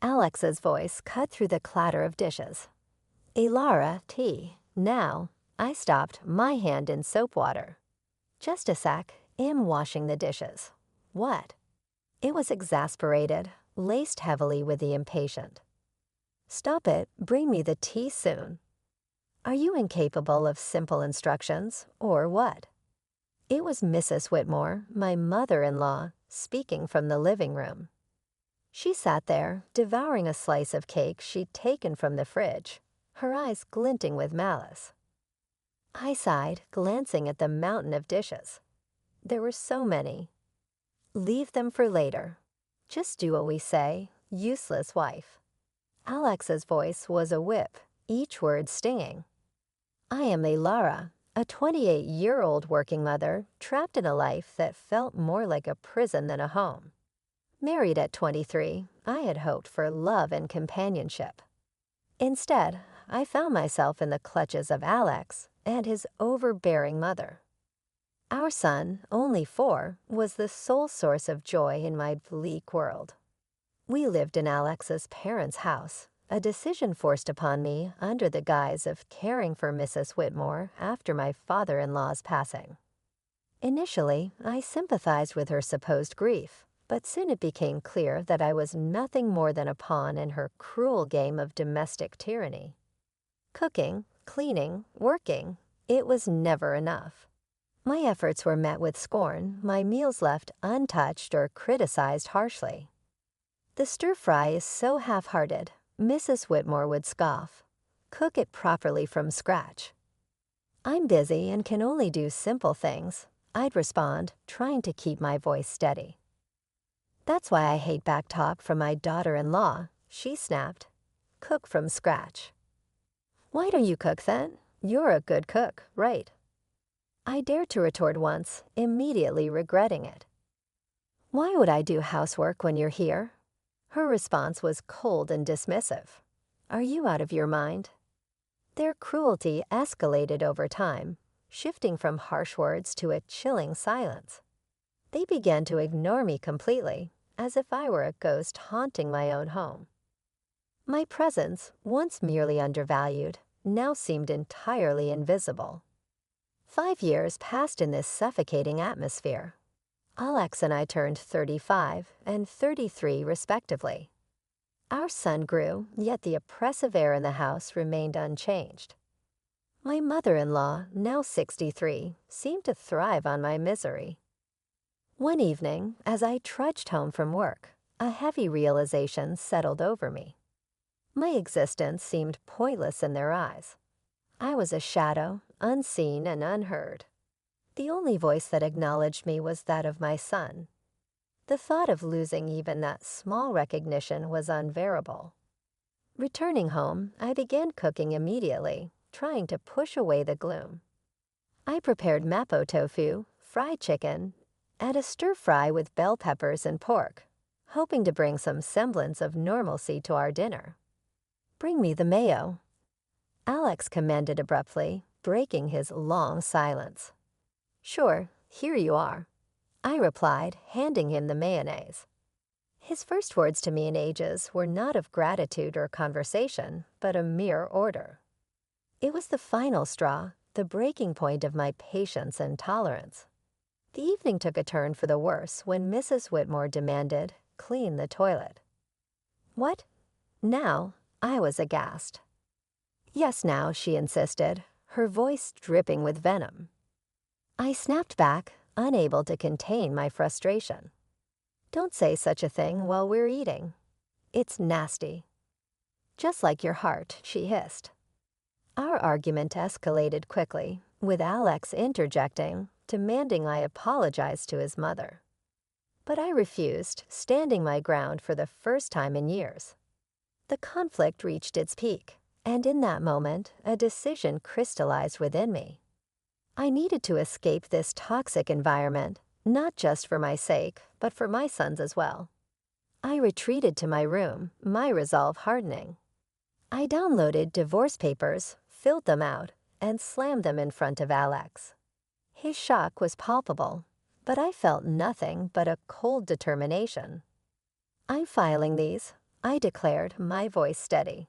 Alex's voice cut through the clatter of dishes. Elara, tea. Now, I stopped, my hand in soap water. Just a sec, am washing the dishes. What? It was exasperated, laced heavily with the impatient. Stop it, bring me the tea soon. Are you incapable of simple instructions, or what? It was Mrs. Whitmore, my mother-in-law, speaking from the living room. She sat there, devouring a slice of cake she'd taken from the fridge, her eyes glinting with malice. I sighed, glancing at the mountain of dishes. There were so many. Leave them for later. Just do what we say, useless wife. Alex's voice was a whip, each word stinging. I am Elara, a 28-year-old working mother trapped in a life that felt more like a prison than a home. Married at 23, I had hoped for love and companionship. Instead, I found myself in the clutches of Alex and his overbearing mother. Our son, only 4, was the sole source of joy in my bleak world. We lived in Alex's parents' house, a decision forced upon me under the guise of caring for Mrs. Whitmore after my father-in-law's passing. Initially, I sympathized with her supposed grief, but soon it became clear that I was nothing more than a pawn in her cruel game of domestic tyranny. Cooking, cleaning, working, it was never enough. My efforts were met with scorn, my meals left untouched or criticized harshly. The stir-fry is so half-hearted, Mrs. Whitmore would scoff. Cook it properly from scratch. I'm busy and can only do simple things, I'd respond, trying to keep my voice steady. That's why I hate back talk from my daughter-in-law, she snapped. Cook from scratch. Why don't you cook then? You're a good cook, right? I dared to retort once, immediately regretting it. Why would I do housework when you're here? Her response was cold and dismissive. Are you out of your mind? Their cruelty escalated over time, shifting from harsh words to a chilling silence. They began to ignore me completely, as if I were a ghost haunting my own home. My presence, once merely undervalued, now seemed entirely invisible. 5 years passed in this suffocating atmosphere. Alex and I turned 35 and 33 respectively. Our son grew, yet the oppressive air in the house remained unchanged. My mother-in-law, now 63, seemed to thrive on my misery. One evening, as I trudged home from work, a heavy realization settled over me. My existence seemed pointless in their eyes. I was a shadow, unseen and unheard. The only voice that acknowledged me was that of my son. The thought of losing even that small recognition was unbearable. Returning home, I began cooking immediately, trying to push away the gloom. I prepared mapo tofu, fried chicken, and a stir-fry with bell peppers and pork, hoping to bring some semblance of normalcy to our dinner. Bring me the mayo. Alex commanded abruptly, breaking his long silence. Sure, here you are, I replied, handing him the mayonnaise. His first words to me in ages were not of gratitude or conversation, but a mere order. It was the final straw, the breaking point of my patience and tolerance. The evening took a turn for the worse when Mrs. Whitmore demanded, "Clean the toilet." What? Now? I was aghast. Yes, now, she insisted, her voice dripping with venom. I snapped back, unable to contain my frustration. Don't say such a thing while we're eating. It's nasty. Just like your heart, she hissed. Our argument escalated quickly, with Alex interjecting, demanding I apologize to his mother. But I refused, standing my ground for the first time in years. The conflict reached its peak, and in that moment, a decision crystallized within me. I needed to escape this toxic environment, not just for my sake, but for my son's as well. I retreated to my room, my resolve hardening. I downloaded divorce papers, filled them out, and slammed them in front of Alex. His shock was palpable, but I felt nothing but a cold determination. I'm filing these. I declared, my voice steady.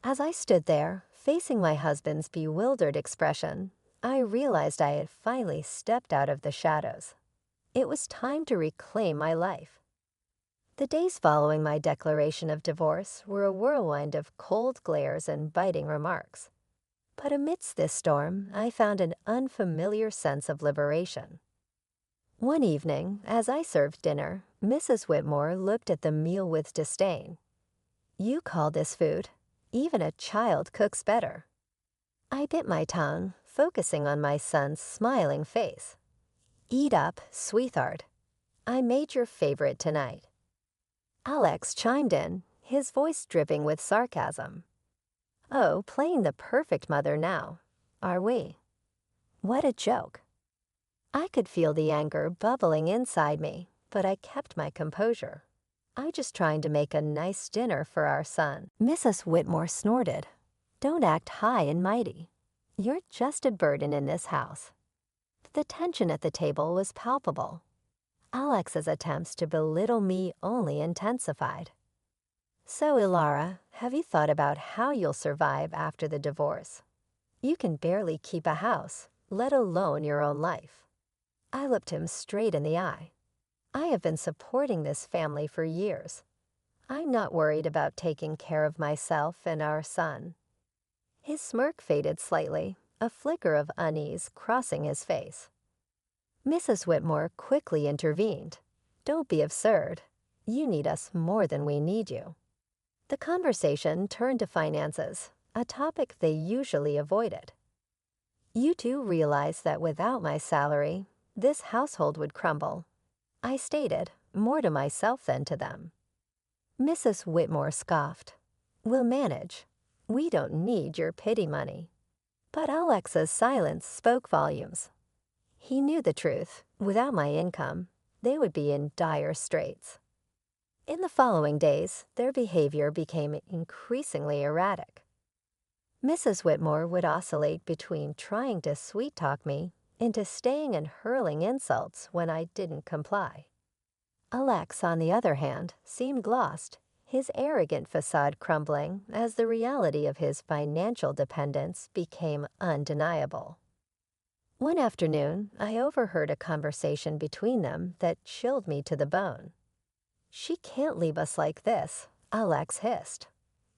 As I stood there, facing my husband's bewildered expression, I realized I had finally stepped out of the shadows. It was time to reclaim my life. The days following my declaration of divorce were a whirlwind of cold glares and biting remarks. But amidst this storm, I found an unfamiliar sense of liberation. One evening, as I served dinner, Mrs. Whitmore looked at the meal with disdain. "You call this food? Even a child cooks better." I bit my tongue, focusing on my son's smiling face. "Eat up, sweetheart. I made your favorite tonight." Alex chimed in, his voice dripping with sarcasm. "Oh, playing the perfect mother now, are we? What a joke." I could feel the anger bubbling inside me, but I kept my composure. I just trying to make a nice dinner for our son. Mrs. Whitmore snorted. "Don't act high and mighty. You're just a burden in this house." The tension at the table was palpable. Alex's attempts to belittle me only intensified. "So, Ilara, have you thought about how you'll survive after the divorce? You can barely keep a house, let alone your own life." I looked him straight in the eye. "I have been supporting this family for years. I'm not worried about taking care of myself and our son." His smirk faded slightly, a flicker of unease crossing his face. Mrs. Whitmore quickly intervened. "Don't be absurd. You need us more than we need you." The conversation turned to finances, a topic they usually avoided. "You two realize that without my salary, this household would crumble," I stated, more to myself than to them. Mrs. Whitmore scoffed. "We'll manage. We don't need your pity money." But Alex's silence spoke volumes. He knew the truth. Without my income, they would be in dire straits. In the following days, their behavior became increasingly erratic. Mrs. Whitmore would oscillate between trying to sweet-talk me into staying and hurling insults when I didn't comply. Alex, on the other hand, seemed lost, his arrogant facade crumbling as the reality of his financial dependence became undeniable. One afternoon, I overheard a conversation between them that chilled me to the bone. "She can't leave us like this," Alex hissed.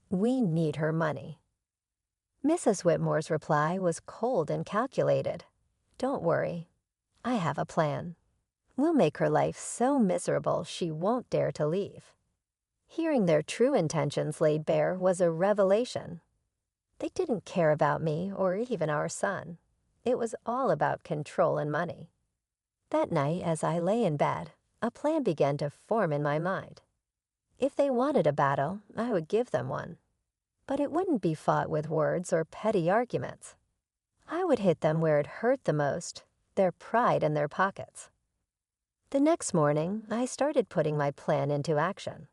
"We need her money." Mrs. Whitmore's reply was cold and calculated. "Don't worry. I have a plan. We'll make her life so miserable she won't dare to leave." Hearing their true intentions laid bare was a revelation. They didn't care about me or even our son. It was all about control and money. That night, as I lay in bed, a plan began to form in my mind. If they wanted a battle, I would give them one. But it wouldn't be fought with words or petty arguments. I would hit them where it hurt the most, their pride and their pockets. The next morning, I started putting my plan into action.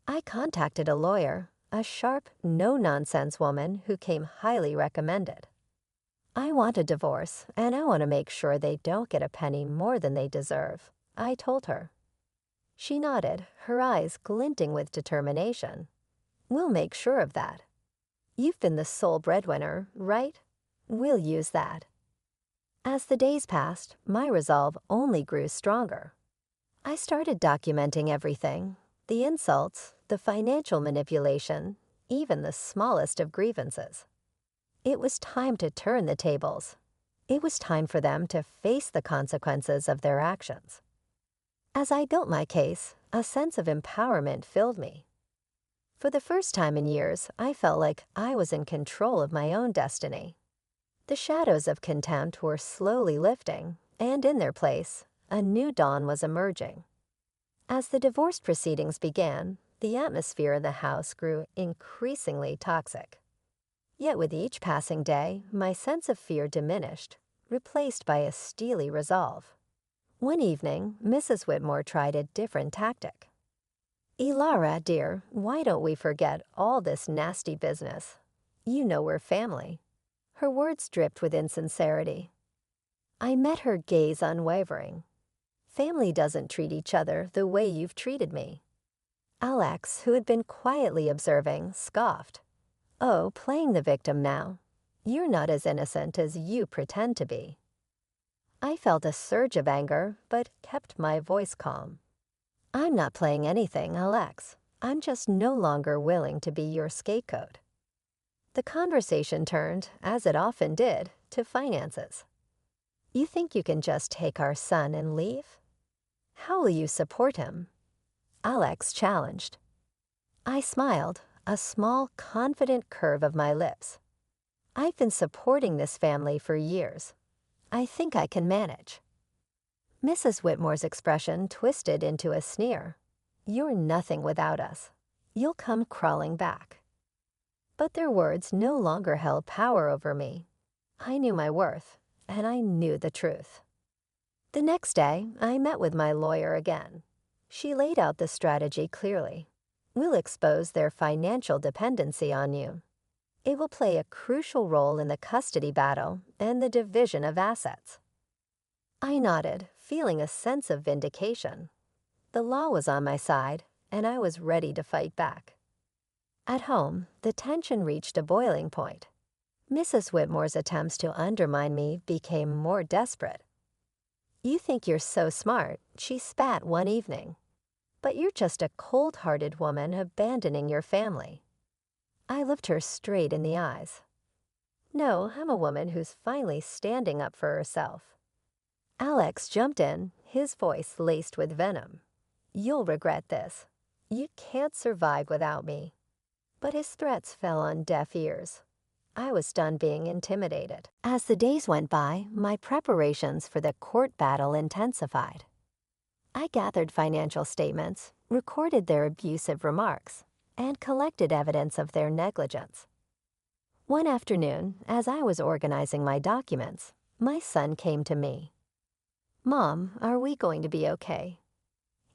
I contacted a lawyer, a sharp, no-nonsense woman who came highly recommended. "I want a divorce, and I want to make sure they don't get a penny more than they deserve," I told her. She nodded, her eyes glinting with determination. "We'll make sure of that. You've been the sole breadwinner, right? We'll use that." As the days passed, my resolve only grew stronger. I started documenting everything, the insults, the financial manipulation, even the smallest of grievances. It was time to turn the tables. It was time for them to face the consequences of their actions. As I built my case, a sense of empowerment filled me. For the first time in years, I felt like I was in control of my own destiny. The shadows of contempt were slowly lifting, and in their place, a new dawn was emerging. As the divorce proceedings began, the atmosphere in the house grew increasingly toxic. Yet with each passing day, my sense of fear diminished, replaced by a steely resolve. One evening, Mrs. Whitmore tried a different tactic. "Ilara, dear, why don't we forget all this nasty business? You know we're family." Her words dripped with insincerity. I met her gaze unwavering. "Family doesn't treat each other the way you've treated me." Alex, who had been quietly observing, scoffed. Oh, playing the victim now. You're not as innocent as you pretend to be. I felt a surge of anger, but kept my voice calm. I'm not playing anything, Alex. I'm just no longer willing to be your scapegoat. The conversation turned, as it often did, to finances. You think you can just take our son and leave? How will you support him? Alex challenged. I smiled, a small, confident curve of my lips. I've been supporting this family for years. I think I can manage. Mrs. Whitmore's expression twisted into a sneer. You're nothing without us. You'll come crawling back. But their words no longer held power over me. I knew my worth, and I knew the truth. The next day, I met with my lawyer again. She laid out the strategy clearly. We'll expose their financial dependency on you. It will play a crucial role in the custody battle and the division of assets. I nodded, feeling a sense of vindication. The law was on my side, and I was ready to fight back. At home, the tension reached a boiling point. Mrs. Whitmore's attempts to undermine me became more desperate. You think you're so smart, she spat one evening. But you're just a cold-hearted woman abandoning your family. I looked her straight in the eyes. No, I'm a woman who's finally standing up for herself. Alex jumped in, his voice laced with venom. You'll regret this. You can't survive without me. But his threats fell on deaf ears. I was done being intimidated. As the days went by, my preparations for the court battle intensified. I gathered financial statements, recorded their abusive remarks, and collected evidence of their negligence. One afternoon, as I was organizing my documents, my son came to me. Mom, are we going to be okay?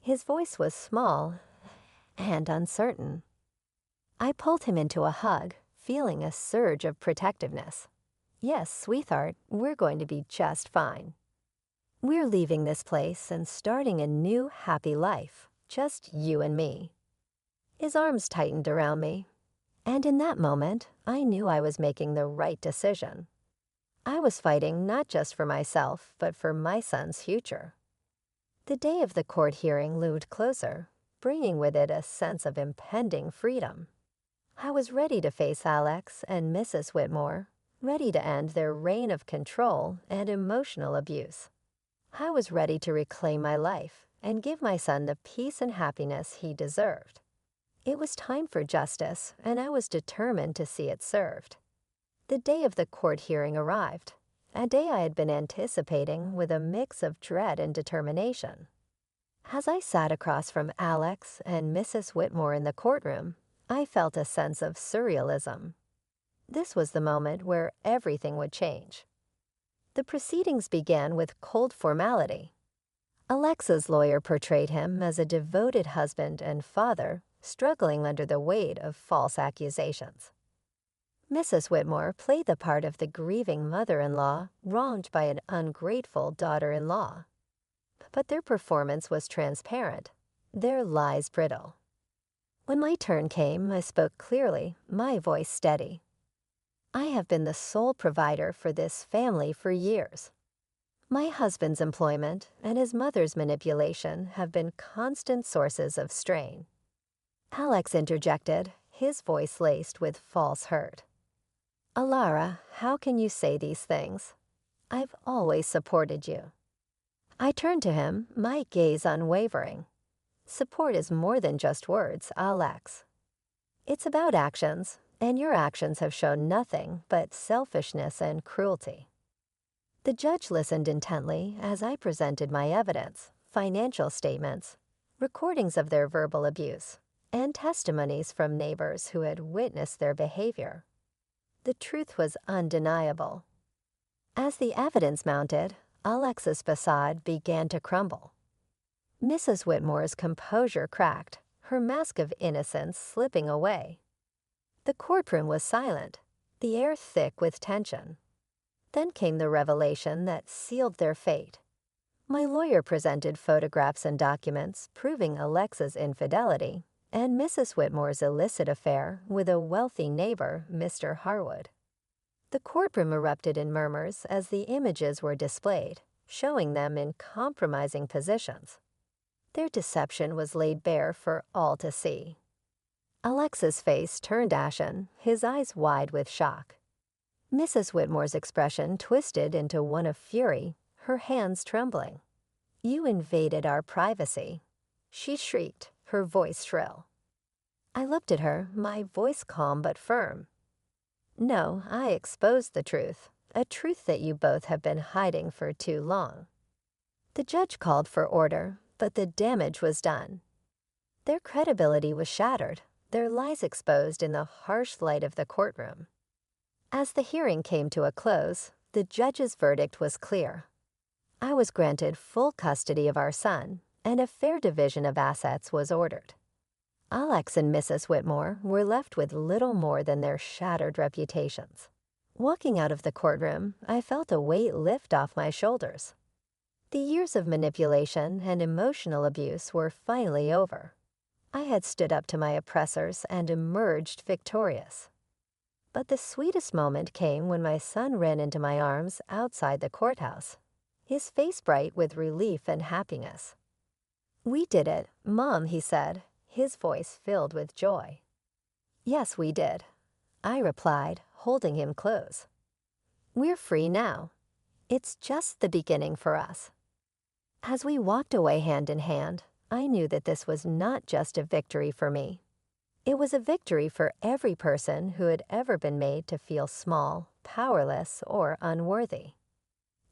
His voice was small and uncertain. I pulled him into a hug, feeling a surge of protectiveness. Yes, sweetheart, we're going to be just fine. We're leaving this place and starting a new, happy life, just you and me. His arms tightened around me, and in that moment, I knew I was making the right decision. I was fighting not just for myself, but for my son's future. The day of the court hearing loomed closer, bringing with it a sense of impending freedom. I was ready to face Alex and Mrs. Whitmore, ready to end their reign of control and emotional abuse. I was ready to reclaim my life and give my son the peace and happiness he deserved. It was time for justice, and I was determined to see it served. The day of the court hearing arrived, a day I had been anticipating with a mix of dread and determination. As I sat across from Alex and Mrs. Whitmore in the courtroom, I felt a sense of surrealism. This was the moment where everything would change. The proceedings began with cold formality. Alexa's lawyer portrayed him as a devoted husband and father, struggling under the weight of false accusations. Mrs. Whitmore played the part of the grieving mother-in-law wronged by an ungrateful daughter-in-law. But their performance was transparent, their lies brittle. When my turn came, I spoke clearly, my voice steady. I have been the sole provider for this family for years. My husband's employment and his mother's manipulation have been constant sources of strain. Alex interjected, his voice laced with false hurt. Alara, how can you say these things? I've always supported you. I turned to him, my gaze unwavering. Support is more than just words, Alex. It's about actions, and your actions have shown nothing but selfishness and cruelty. The judge listened intently as I presented my evidence, financial statements, recordings of their verbal abuse, and testimonies from neighbors who had witnessed their behavior. The truth was undeniable. As the evidence mounted, Alexa's facade began to crumble. Mrs. Whitmore's composure cracked, her mask of innocence slipping away. The courtroom was silent, the air thick with tension. Then came the revelation that sealed their fate. My lawyer presented photographs and documents proving Alexa's infidelity and Mrs. Whitmore's illicit affair with a wealthy neighbor, Mr. Harwood. The courtroom erupted in murmurs as the images were displayed, showing them in compromising positions. Their deception was laid bare for all to see. Alex's face turned ashen, his eyes wide with shock. Mrs. Whitmore's expression twisted into one of fury, her hands trembling. "You invaded our privacy," she shrieked, her voice shrill. I looked at her, my voice calm but firm. "No, I exposed the truth, a truth that you both have been hiding for too long." The judge called for order, but the damage was done. Their credibility was shattered, their lies exposed in the harsh light of the courtroom. As the hearing came to a close, the judge's verdict was clear. I was granted full custody of our son, and a fair division of assets was ordered. Alex and Mrs. Whitmore were left with little more than their shattered reputations. Walking out of the courtroom, I felt a weight lift off my shoulders. The years of manipulation and emotional abuse were finally over. I had stood up to my oppressors and emerged victorious. But the sweetest moment came when my son ran into my arms outside the courthouse, his face bright with relief and happiness. "We did it, Mom," he said, his voice filled with joy. "Yes, we did," I replied, holding him close. "We're free now. It's just the beginning for us." As we walked away hand in hand, I knew that this was not just a victory for me. It was a victory for every person who had ever been made to feel small, powerless, or unworthy.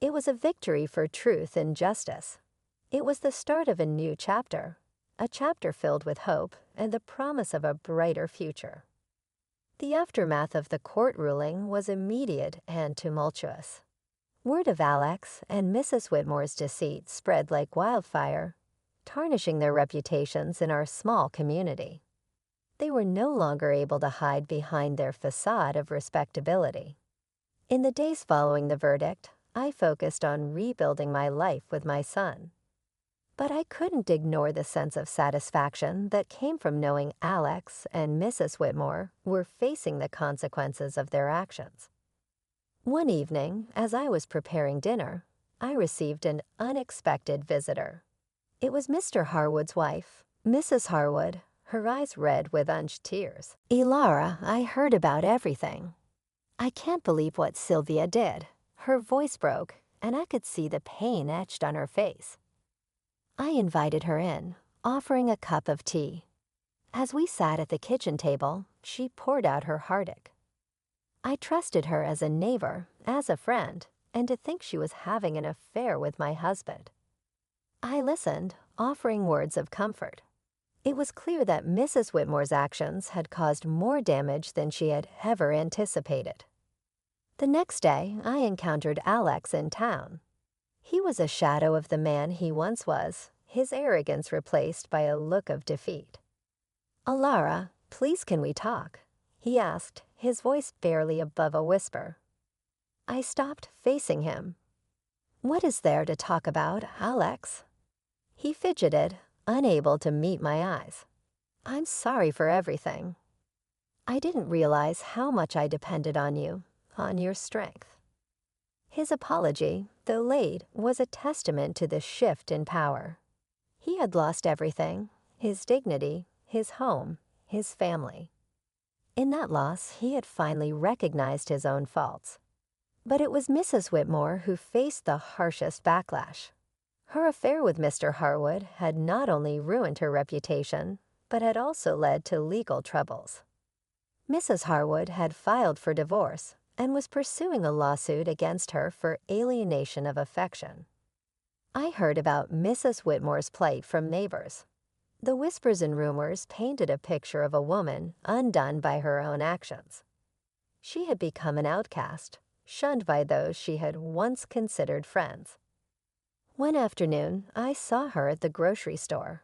It was a victory for truth and justice. It was the start of a new chapter, a chapter filled with hope and the promise of a brighter future. The aftermath of the court ruling was immediate and tumultuous. Word of Alex and Mrs. Whitmore's deceit spread like wildfire, tarnishing their reputations in our small community. They were no longer able to hide behind their facade of respectability. In the days following the verdict, I focused on rebuilding my life with my son. But I couldn't ignore the sense of satisfaction that came from knowing Alex and Mrs. Whitmore were facing the consequences of their actions. One evening, as I was preparing dinner, I received an unexpected visitor. It was Mr. Harwood's wife, Mrs. Harwood, her eyes red with unshed tears. "Elara, I heard about everything. I can't believe what Sylvia did." Her voice broke, and I could see the pain etched on her face. I invited her in, offering a cup of tea. As we sat at the kitchen table, she poured out her heartache. I trusted her as a neighbor, as a friend, and to think she was having an affair with my husband. I listened, offering words of comfort. It was clear that Mrs. Whitmore's actions had caused more damage than she had ever anticipated. The next day, I encountered Alex in town. He was a shadow of the man he once was, his arrogance replaced by a look of defeat. "Alara, please can we talk?" he asked, his voice barely above a whisper. I stopped, facing him. "What is there to talk about, Alex?" He fidgeted, unable to meet my eyes. "I'm sorry for everything. I didn't realize how much I depended on you, on your strength." His apology, though late, was a testament to the shift in power. He had lost everything: his dignity, his home, his family. In that loss, he had finally recognized his own faults. But it was Mrs. Whitmore who faced the harshest backlash. Her affair with Mr. Harwood had not only ruined her reputation, but had also led to legal troubles. Mrs. Harwood had filed for divorce and was pursuing a lawsuit against her for alienation of affection. I heard about Mrs. Whitmore's plight from neighbors. The whispers and rumors painted a picture of a woman undone by her own actions. She had become an outcast, shunned by those she had once considered friends. One afternoon, I saw her at the grocery store.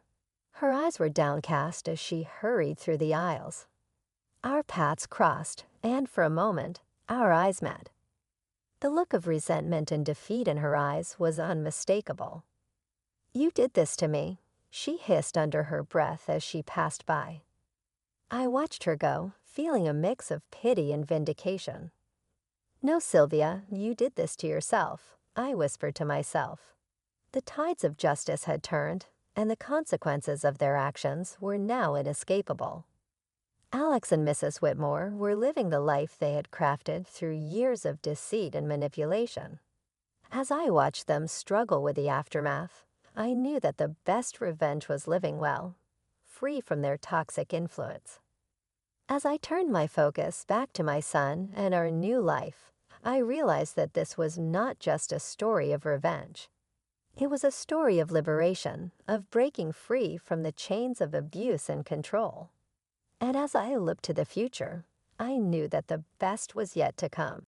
Her eyes were downcast as she hurried through the aisles. Our paths crossed, and for a moment, our eyes met. The look of resentment and defeat in her eyes was unmistakable. "You did this to me," she hissed under her breath as she passed by. I watched her go, feeling a mix of pity and vindication. "No, Sylvia, you did this to yourself," I whispered to myself. The tides of justice had turned, and the consequences of their actions were now inescapable. Alex and Mrs. Whitmore were living the life they had crafted through years of deceit and manipulation. As I watched them struggle with the aftermath, I knew that the best revenge was living well, free from their toxic influence. As I turned my focus back to my son and our new life, I realized that this was not just a story of revenge. It was a story of liberation, of breaking free from the chains of abuse and control. And as I looked to the future, I knew that the best was yet to come.